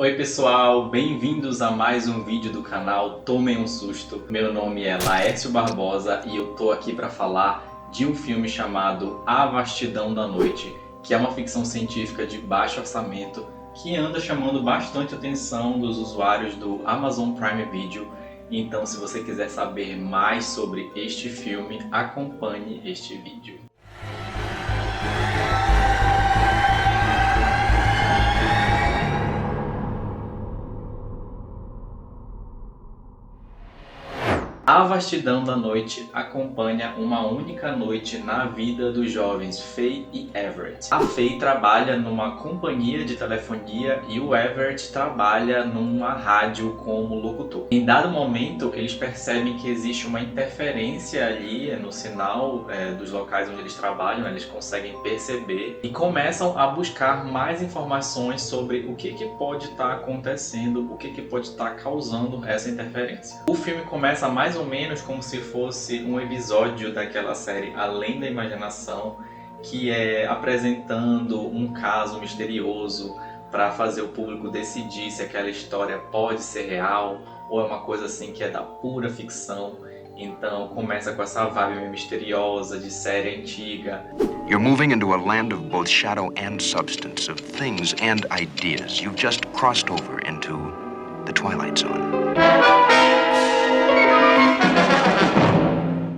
Oi pessoal, bem-vindos a mais um vídeo do canal Tomem um Susto. Meu nome é Laércio Barbosa e eu tô aqui para falar de um filme chamado A Vastidão da Noite, que é uma ficção científica de baixo orçamento que anda chamando bastante atenção dos usuários do Amazon Prime Video. Então, se você quiser saber mais sobre este filme, acompanhe este vídeo. A Vastidão da Noite acompanha uma única noite na vida dos jovens Faye e Everett. A Faye trabalha numa companhia de telefonia e o Everett trabalha numa rádio como locutor. Em dado momento, eles percebem que existe uma interferência ali no sinal dos locais onde eles trabalham, eles conseguem perceber e começam a buscar mais informações sobre o que pode estar acontecendo, o que pode estar causando essa interferência. O filme começa mais ou menos como se fosse um episódio daquela série Além da Imaginação, que é apresentando um caso misterioso para fazer o público decidir se aquela história pode ser real ou é uma coisa assim que é da pura ficção. Então começa com essa vibe meio misteriosa de série antiga. You're moving into a land of both shadow and substance, of things and ideas. You've just crossed over into the Twilight Zone.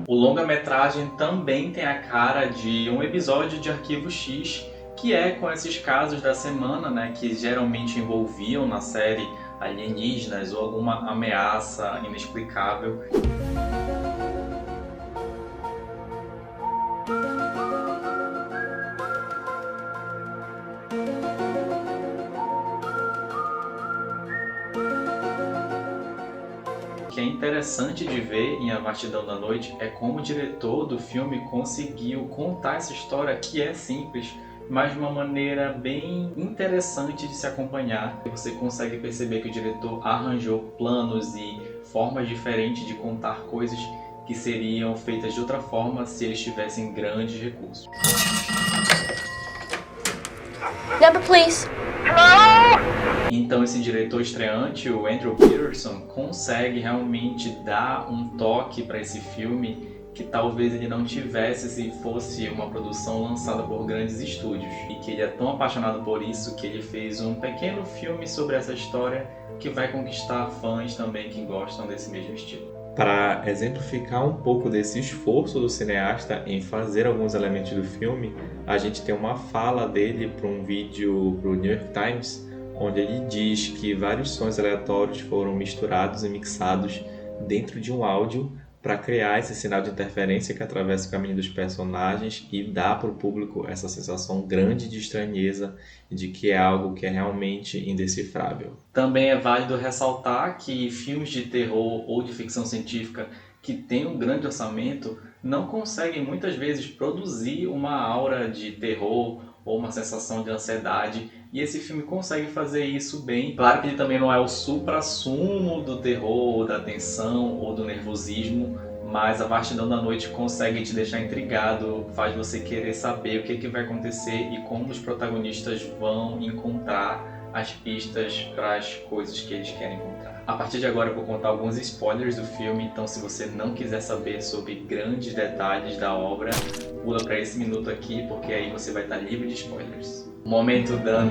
O longa-metragem também tem a cara de um episódio de Arquivo X, que é com esses casos da semana, né, que geralmente envolviam na série alienígenas ou alguma ameaça inexplicável. O que é interessante de ver em A Vastidão da Noite é como o diretor do filme conseguiu contar essa história que é simples, mas de uma maneira bem interessante de se acompanhar. Você consegue perceber que o diretor arranjou planos e formas diferentes de contar coisas que seriam feitas de outra forma se eles tivessem grandes recursos. Number, please. Então esse diretor estreante, o Andrew Peterson, consegue realmente dar um toque para esse filme que talvez ele não tivesse se fosse uma produção lançada por grandes estúdios. E que ele é tão apaixonado por isso que ele fez um pequeno filme sobre essa história que vai conquistar fãs também que gostam desse mesmo estilo. Para exemplificar um pouco desse esforço do cineasta em fazer alguns elementos do filme, a gente tem uma fala dele para um vídeo para o New York Times, onde ele diz que vários sons aleatórios foram misturados e mixados dentro de um áudio para criar esse sinal de interferência que atravessa o caminho dos personagens e dá para o público essa sensação grande de estranheza e de que é algo que é realmente indecifrável. Também é válido ressaltar que filmes de terror ou de ficção científica que têm um grande orçamento não conseguem muitas vezes produzir uma aura de terror ou uma sensação de ansiedade, e esse filme consegue fazer isso bem. Claro que ele também não é o supra-sumo do terror, da tensão ou do nervosismo, mas A Vastidão da Noite consegue te deixar intrigado, faz você querer saber o que vai acontecer e como os protagonistas vão encontrar as pistas para as coisas que eles querem encontrar. A partir de agora eu vou contar alguns spoilers do filme, então se você não quiser saber sobre grandes detalhes da obra, pula para esse minuto aqui, porque aí você vai estar livre de spoilers. O momento dan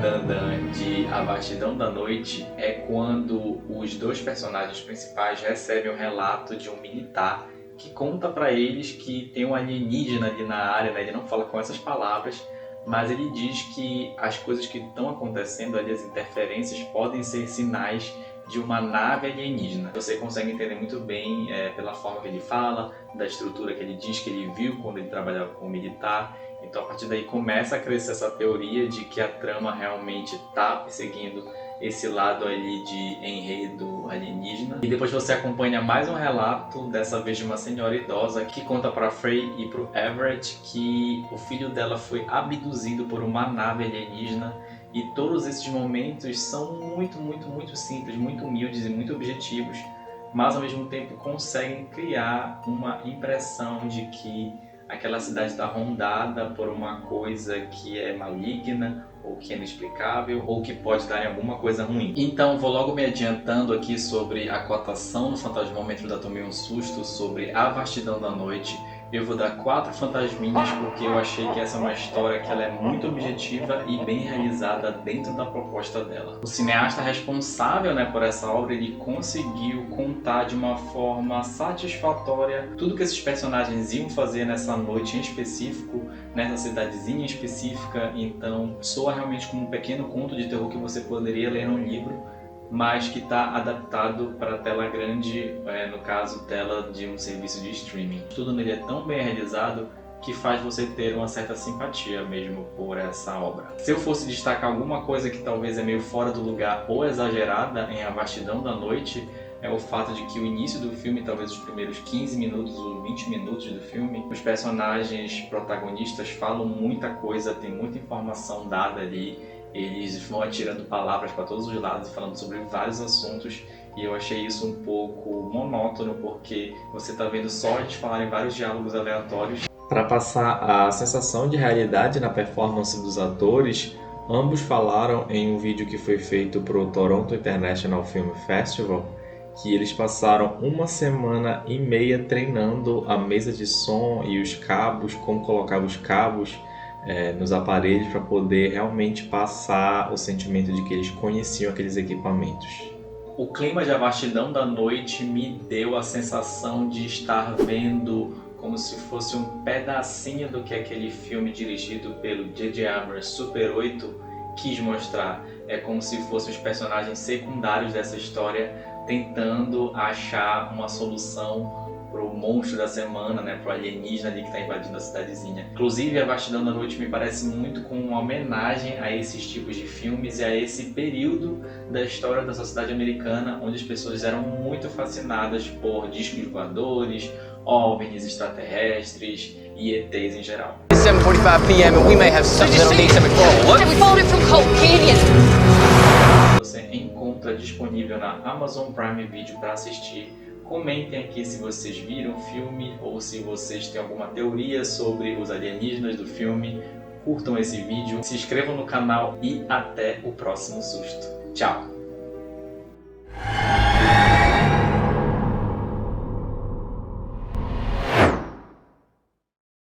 de A Vastidão da Noite é quando os dois personagens principais recebem um relato de um militar que conta para eles que tem um alienígena ali na área, né? Ele não fala com essas palavras, mas ele diz que as coisas que estão acontecendo ali, as interferências, podem ser sinais de uma nave alienígena. Você consegue entender muito bem pela forma que ele fala, da estrutura que ele diz que ele viu quando ele trabalhava como militar. Então a partir daí começa a crescer essa teoria de que a trama realmente está perseguindo esse lado ali de enredo alienígena. E depois você acompanha mais um relato, dessa vez de uma senhora idosa, que conta para Faye e para o Everett que o filho dela foi abduzido por uma nave alienígena. E todos esses momentos são muito simples, muito humildes e muito objetivos, mas ao mesmo tempo conseguem criar uma impressão de que aquela cidade está rondada por uma coisa que é maligna, ou que é inexplicável, ou que pode dar em alguma coisa ruim. Então vou logo me adiantando aqui sobre a cotação no Fantasmômetro da Tomei um Susto sobre A Vastidão da Noite. Eu vou dar 4 fantasminhas porque eu achei que essa é uma história que ela é muito objetiva e bem realizada dentro da proposta dela. O cineasta responsável, por essa obra, ele conseguiu contar de uma forma satisfatória tudo que esses personagens iam fazer nessa noite em específico, nessa cidadezinha específica. Então soa realmente como um pequeno conto de terror que você poderia ler num livro, mas que está adaptado para tela grande, no caso tela de um serviço de streaming. Tudo nele é tão bem realizado que faz você ter uma certa simpatia mesmo por essa obra. Se eu fosse destacar alguma coisa que talvez é meio fora do lugar ou exagerada em A Vastidão da Noite, é o fato de que o início do filme, talvez os primeiros 15 minutos ou 20 minutos do filme, os personagens protagonistas falam muita coisa, tem muita informação dada ali. Eles vão atirando palavras para todos os lados, falando sobre vários assuntos, e eu achei isso um pouco monótono, porque você está vendo só eles falarem vários diálogos aleatórios. Para passar a sensação de realidade na performance dos atores, ambos falaram em um vídeo que foi feito para o Toronto International Film Festival, que eles passaram 1 semana e meia treinando a mesa de som e os cabos, como colocar os cabos nos aparelhos para poder realmente passar o sentimento de que eles conheciam aqueles equipamentos. O clima de A Vastidão da Noite me deu a sensação de estar vendo como se fosse um pedacinho do que aquele filme dirigido pelo J.J. Abrams, Super 8, quis mostrar. É como se fossem os personagens secundários dessa história tentando achar uma solução pro monstro da semana, pro alienígena ali que está invadindo a cidadezinha. Inclusive, A Vastidão da Noite me parece muito com uma homenagem a esses tipos de filmes e a esse período da história da sociedade americana, onde as pessoas eram muito fascinadas por discos voadores, OVNIs extraterrestres e ETs em geral. 7:45 p.m. and we may have something that'll need some what? We followed it from Cold Canyon. Você encontra disponível na Amazon Prime Video para assistir. Comentem aqui se vocês viram o filme ou se vocês têm alguma teoria sobre os alienígenas do filme. Curtam esse vídeo, se inscrevam no canal e até o próximo susto. Tchau!